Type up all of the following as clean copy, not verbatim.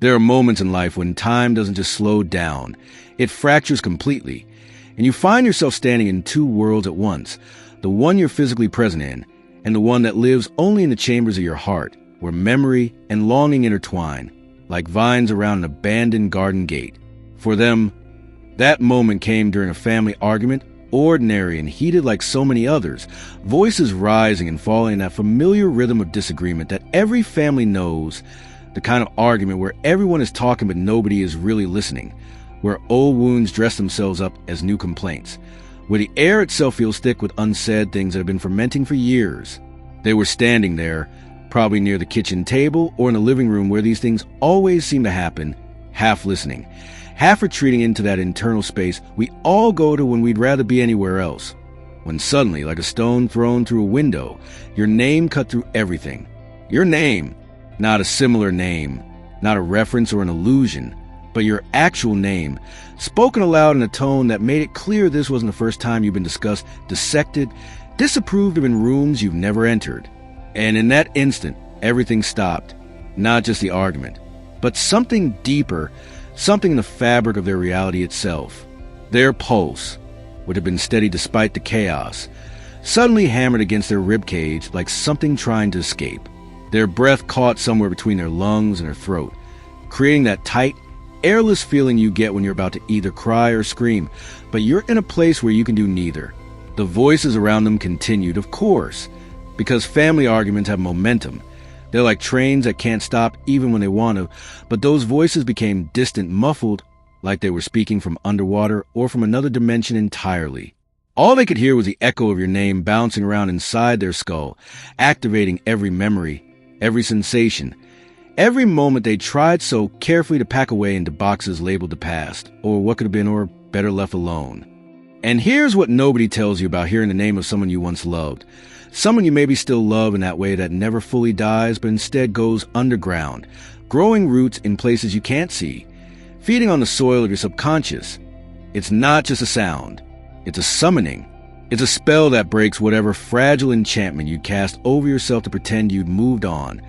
There are moments in life when time doesn't just slow down, it fractures completely, and you find yourself standing in two worlds at once, the one you're physically present in, and the one that lives only in the chambers of your heart, where memory and longing intertwine, like vines around an abandoned garden gate. For them, that moment came during a family argument, ordinary and heated like so many others, voices rising and falling in that familiar rhythm of disagreement that every family knows, the kind of argument where everyone is talking but nobody is really listening, where old wounds dress themselves up as new complaints, where the air itself feels thick with unsaid things that have been fermenting for years. They were standing there, probably near the kitchen table or in the living room where these things always seem to happen, half listening, half retreating into that internal space we all go to when we'd rather be anywhere else. When suddenly, like a stone thrown through a window, your name cut through everything. Your name, not a similar name, not a reference or an illusion, but your actual name, spoken aloud in a tone that made it clear this wasn't the first time you've been discussed, dissected, disapproved of in rooms you've never entered. And in that instant, everything stopped. Not just the argument, but something deeper, something in the fabric of their reality itself. Their pulse would have been steady despite the chaos, suddenly hammered against their ribcage like something trying to escape. Their breath caught somewhere between their lungs and their throat, creating that tight, airless feeling you get when you're about to either cry or scream, but you're in a place where you can do neither. The voices around them continued, of course, because family arguments have momentum. They're like trains that can't stop even when they want to, but those voices became distant, muffled, like they were speaking from underwater or from another dimension entirely. All they could hear was the echo of your name bouncing around inside their skull, activating every memory, every sensation, every moment they tried so carefully to pack away into boxes labeled the past, or what could have been, or better left alone. And here's what nobody tells you about hearing the name of someone you once loved, someone you maybe still love in that way that never fully dies but instead goes underground, growing roots in places you can't see, feeding on the soil of your subconscious. It's not just a sound, it's a summoning. It's a spell that breaks whatever fragile enchantment you cast over yourself to pretend you'd moved on,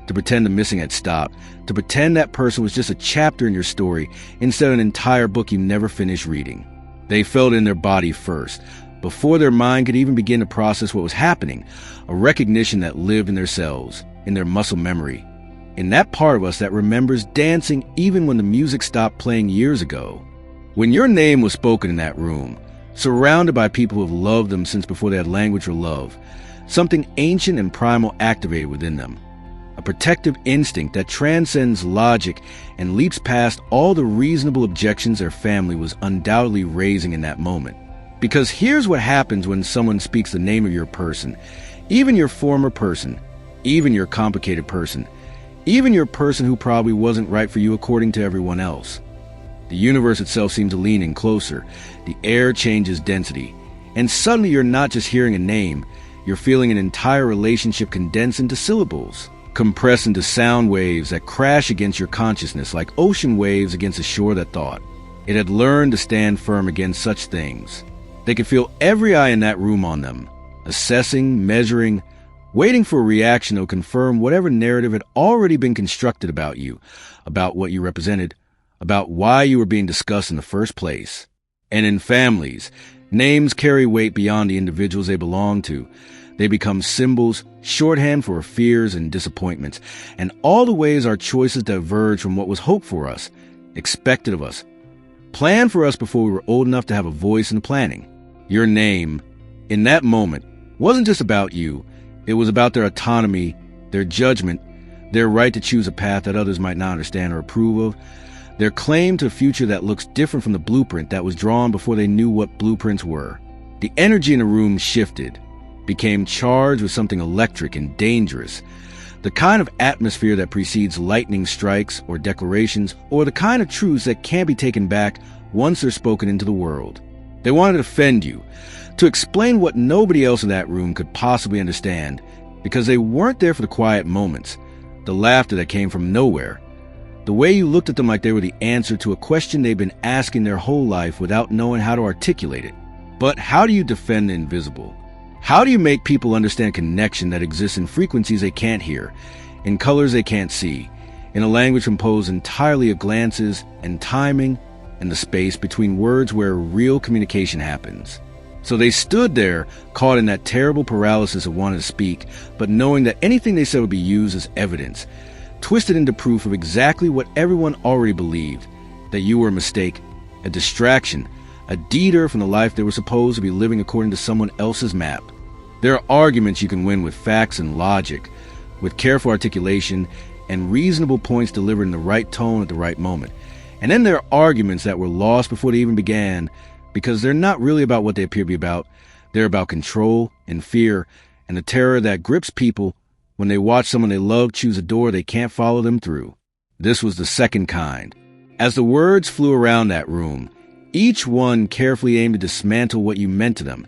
to pretend the missing had stopped, to pretend that person was just a chapter in your story instead of an entire book you never finished reading. They felt it in their body first, before their mind could even begin to process what was happening, a recognition that lived in their cells, in their muscle memory, in that part of us that remembers dancing even when the music stopped playing years ago. When your name was spoken in that room, surrounded by people who have loved them since before they had language or love, something ancient and primal activated within them, a protective instinct that transcends logic and leaps past all the reasonable objections their family was undoubtedly raising in that moment. Because here's what happens when someone speaks the name of your person, even your former person, even your complicated person, even your person who probably wasn't right for you according to everyone else. The universe itself seems to lean in closer, the air changes density, and suddenly you're not just hearing a name, you're feeling an entire relationship condensed into syllables, compressed into sound waves that crash against your consciousness like ocean waves against a shore that thought. It had learned to stand firm against such things. They could feel every eye in that room on them, assessing, measuring, waiting for a reaction that would confirm whatever narrative had already been constructed about you, about what you represented, about why you were being discussed in the first place. And in families, names carry weight beyond the individuals they belong to. They become symbols, shorthand for our fears and disappointments, and all the ways our choices diverge from what was hoped for us, expected of us, planned for us before we were old enough to have a voice in the planning. Your name, in that moment, wasn't just about you. It was about their autonomy, their judgment, their right to choose a path that others might not understand or approve of, their claim to a future that looks different from the blueprint that was drawn before they knew what blueprints were. The energy in the room shifted, became charged with something electric and dangerous, the kind of atmosphere that precedes lightning strikes or declarations, or the kind of truths that can't be taken back once they're spoken into the world. They wanted to defend you, to explain what nobody else in that room could possibly understand, because they weren't there for the quiet moments, the laughter that came from nowhere, the way you looked at them like they were the answer to a question they've been asking their whole life without knowing how to articulate it. But how do you defend the invisible? How do you make people understand connection that exists in frequencies they can't hear, in colors they can't see, in a language composed entirely of glances and timing and the space between words where real communication happens. So they stood there, caught in that terrible paralysis of wanting to speak, but knowing that anything they said would be used as evidence, twisted into proof of exactly what everyone already believed, that you were a mistake, a distraction, a detour from the life they were supposed to be living according to someone else's map. There are arguments you can win with facts and logic, with careful articulation and reasonable points delivered in the right tone at the right moment. And then there are arguments that were lost before they even began, because they're not really about what they appear to be about. They're about control and fear and the terror that grips people when they watch someone they love choose a door they can't follow them through. This was the second kind. As the words flew around that room, each one carefully aimed to dismantle what you meant to them,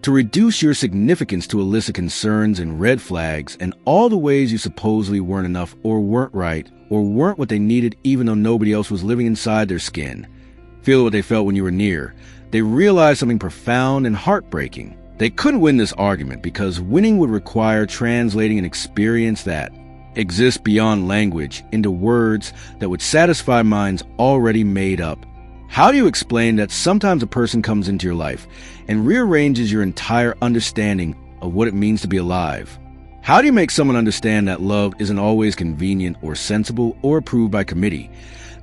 to reduce your significance to a list of concerns and red flags and all the ways you supposedly weren't enough or weren't right or weren't what they needed even though nobody else was living inside their skin. Feel what they felt when you were near. They realized something profound and heartbreaking. They couldn't win this argument because winning would require translating an experience that exists beyond language into words that would satisfy minds already made up. How do you explain that sometimes a person comes into your life and rearranges your entire understanding of what it means to be alive? How do you make someone understand that love isn't always convenient or sensible or approved by committee?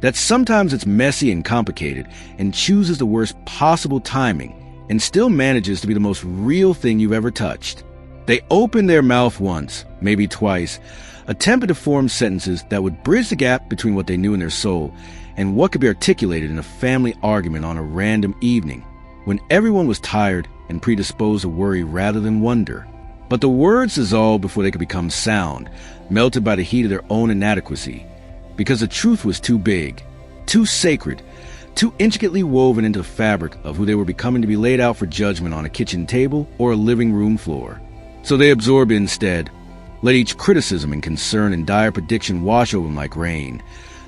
That sometimes it's messy and complicated and chooses the worst possible timing and still manages to be the most real thing you've ever touched. They opened their mouth once, maybe twice, attempted to form sentences that would bridge the gap between what they knew in their soul and what could be articulated in a family argument on a random evening when everyone was tired and predisposed to worry rather than wonder. But the words dissolved before they could become sound, melted by the heat of their own inadequacy, because the truth was too big, too sacred, too intricately woven into the fabric of who they were becoming to be laid out for judgment on a kitchen table or a living room floor. So they absorbed it instead, let each criticism and concern and dire prediction wash over them like rain,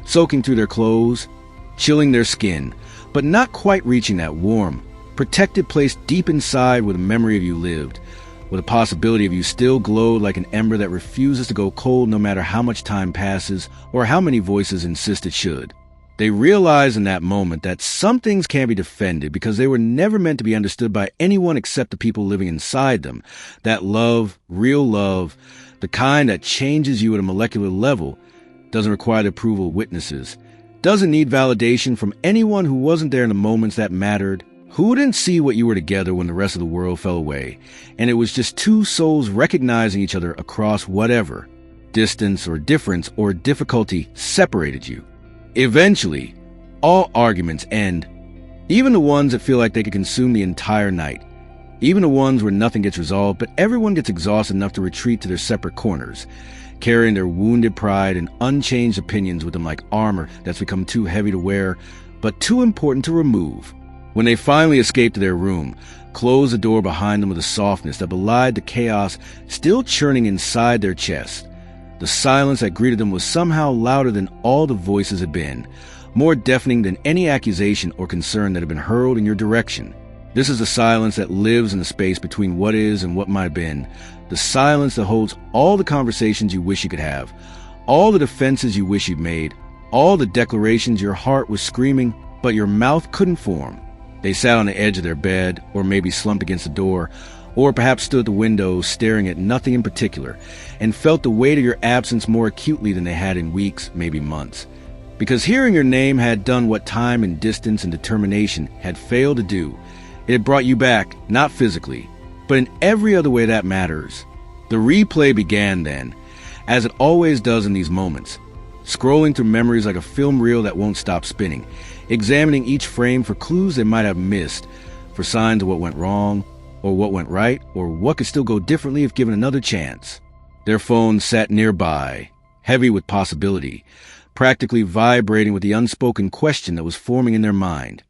soaking through their clothes, chilling their skin, but not quite reaching that warm, protected place deep inside where the memory of you lived, where the possibility of you still glowed like an ember that refuses to go cold no matter how much time passes or how many voices insist it should. They realized in that moment that some things can't be defended because they were never meant to be understood by anyone except the people living inside them. That love, real love, the kind that changes you at a molecular level, doesn't require the approval of witnesses, doesn't need validation from anyone who wasn't there in the moments that mattered, who didn't see what you were together when the rest of the world fell away, and it was just two souls recognizing each other across whatever distance or difference or difficulty separated you. Eventually, all arguments end, even the ones that feel like they could consume the entire night, even the ones where nothing gets resolved, but everyone gets exhausted enough to retreat to their separate corners, carrying their wounded pride and unchanged opinions with them like armor that's become too heavy to wear, but too important to remove. When they finally escaped to their room, closed the door behind them with a softness that belied the chaos still churning inside their chest, the silence that greeted them was somehow louder than all the voices had been, more deafening than any accusation or concern that had been hurled in your direction. This is the silence that lives in the space between what is and what might have been, the silence that holds all the conversations you wish you could have, all the defenses you wish you'd made, all the declarations your heart was screaming but your mouth couldn't form. They sat on the edge of their bed, or maybe slumped against the door, or perhaps stood at the window staring at nothing in particular, and felt the weight of your absence more acutely than they had in weeks, maybe months. Because hearing your name had done what time and distance and determination had failed to do. It had brought you back, not physically, but in every other way that matters. The replay began then, as it always does in these moments, scrolling through memories like a film reel that won't stop spinning, examining each frame for clues they might have missed, for signs of what went wrong, or what went right, or what could still go differently if given another chance. Their phones sat nearby, heavy with possibility, practically vibrating with the unspoken question that was forming in their mind.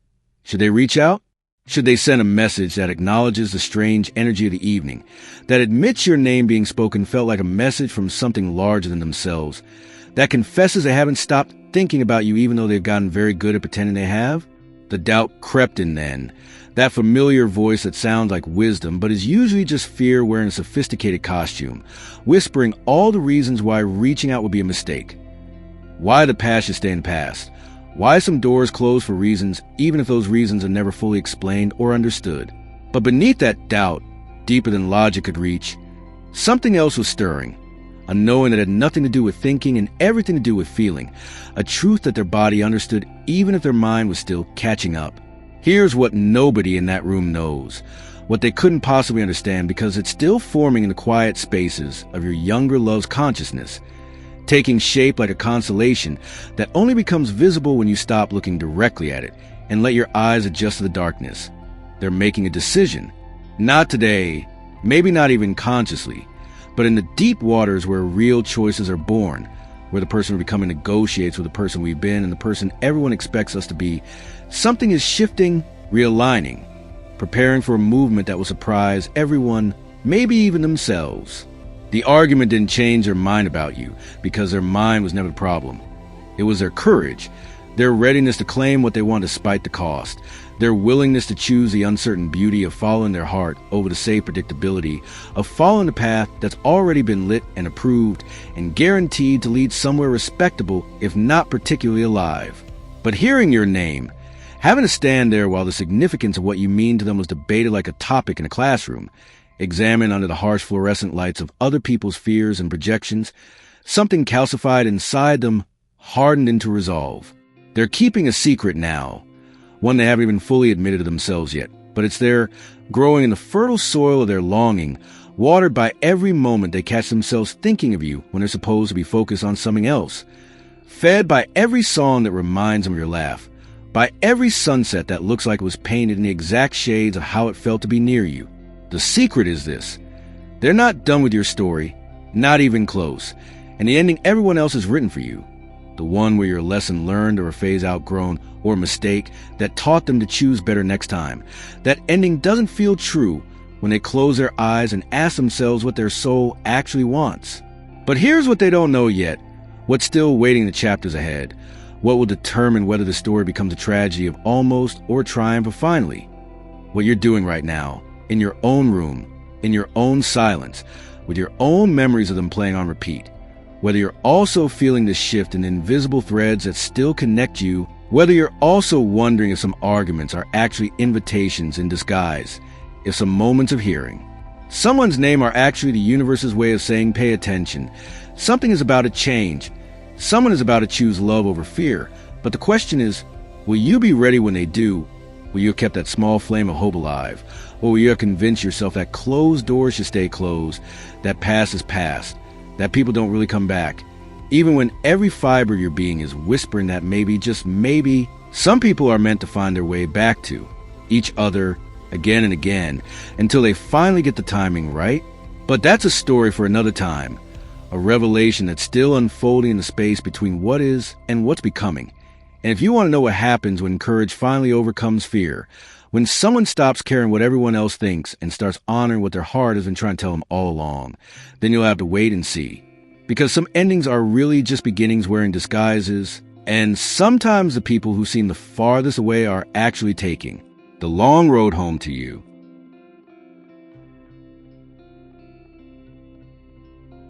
Should they reach out? Should they send a message that acknowledges the strange energy of the evening, that admits your name being spoken felt like a message from something larger than themselves, that confesses they haven't stopped thinking about you even though they've gotten very good at pretending they have? The doubt crept in then, that familiar voice that sounds like wisdom but is usually just fear wearing a sophisticated costume, whispering all the reasons why reaching out would be a mistake. why the past should stay in the past, why some doors close for reasons, even if those reasons are never fully explained or understood. But beneath that doubt, deeper than logic could reach, something else was stirring. A knowing that had nothing to do with thinking and everything to do with feeling. A truth that their body understood even if their mind was still catching up. Here's what nobody in that room knows. What they couldn't possibly understand because it's still forming in the quiet spaces of your younger love's consciousness. Taking shape like a constellation that only becomes visible when you stop looking directly at it and let your eyes adjust to the darkness. They're making a decision. Not today, maybe not even consciously, but in the deep waters where real choices are born, where the person we're becoming negotiates with the person we've been and the person everyone expects us to be, something is shifting, realigning, preparing for a movement that will surprise everyone, maybe even themselves. The argument didn't change their mind about you, because their mind was never the problem. It was their courage, their readiness to claim what they want despite the cost, their willingness to choose the uncertain beauty of following their heart over the safe predictability of following the path that's already been lit and approved and guaranteed to lead somewhere respectable, if not particularly alive. But hearing your name, having to stand there while the significance of what you mean to them was debated like a topic in a classroom, examined under the harsh fluorescent lights of other people's fears and projections, something calcified inside them hardened into resolve. They're keeping a secret now, one they haven't even fully admitted to themselves yet, but it's there, growing in the fertile soil of their longing, watered by every moment they catch themselves thinking of you when they're supposed to be focused on something else, fed by every song that reminds them of your laugh, by every sunset that looks like it was painted in the exact shades of how it felt to be near you. The secret is this: they're not done with your story, not even close, and the ending everyone else has written for you, the one where your lesson learned or a phase outgrown or a mistake that taught them to choose better next time, that ending doesn't feel true when they close their eyes and ask themselves what their soul actually wants. But here's what they don't know yet, what's still waiting the chapters ahead, what will determine whether the story becomes a tragedy of almost or triumph of finally. What you're doing right now, in your own room, in your own silence, with your own memories of them playing on repeat. Whether you're also feeling the shift in invisible threads that still connect you, whether you're also wondering if some arguments are actually invitations in disguise, if some moments of hearing someone's name are actually the universe's way of saying pay attention. Something is about to change. Someone is about to choose love over fear. But the question is, will you be ready when they do? Will you have kept that small flame of hope alive? Or will you have convinced yourself that closed doors should stay closed, that past is past, that people don't really come back, even when every fiber of your being is whispering that maybe, just maybe, some people are meant to find their way back to each other again and again until they finally get the timing right? But that's a story for another time, a revelation that's still unfolding in the space between what is and what's becoming. And if you want to know what happens when courage finally overcomes fear, when someone stops caring what everyone else thinks and starts honoring what their heart has been trying to tell them all along, then you'll have to wait and see. Because some endings are really just beginnings wearing disguises, and sometimes the people who seem the farthest away are actually taking the long road home to you.